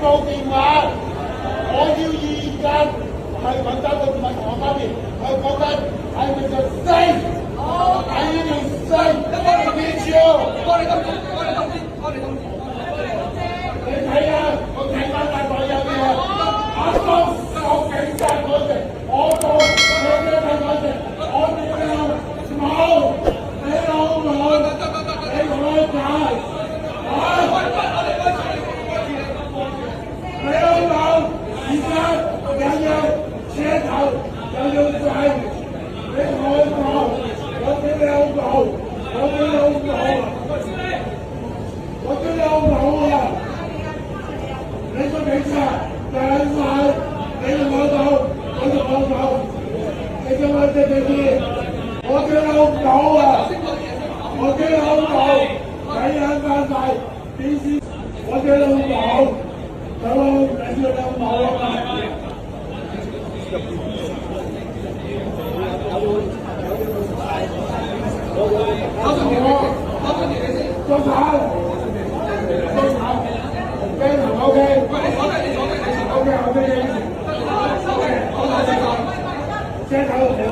冇電話，我要現金，係揾翻個電話同我媽咪去講緊，係咪就死？係呢條死，記住，你睇啊，我睇翻大台有咩啊？阿公，我警察嗰陣，我做我咩睇嗰陣，我點樣冇？你老母，你同我解，你老母而家又要車頭又要仔，你同我講，我俾你老母，我俾你老母，我俾你老母啊！你個警察兩塊，你同我講，我同我講，你叫我知唔知？我叫老母啊！我叫老母，睇眼翻晒，點知我叫老母，你叫老母啊嘛！中產，驚頭 OK，我俾你，車頭。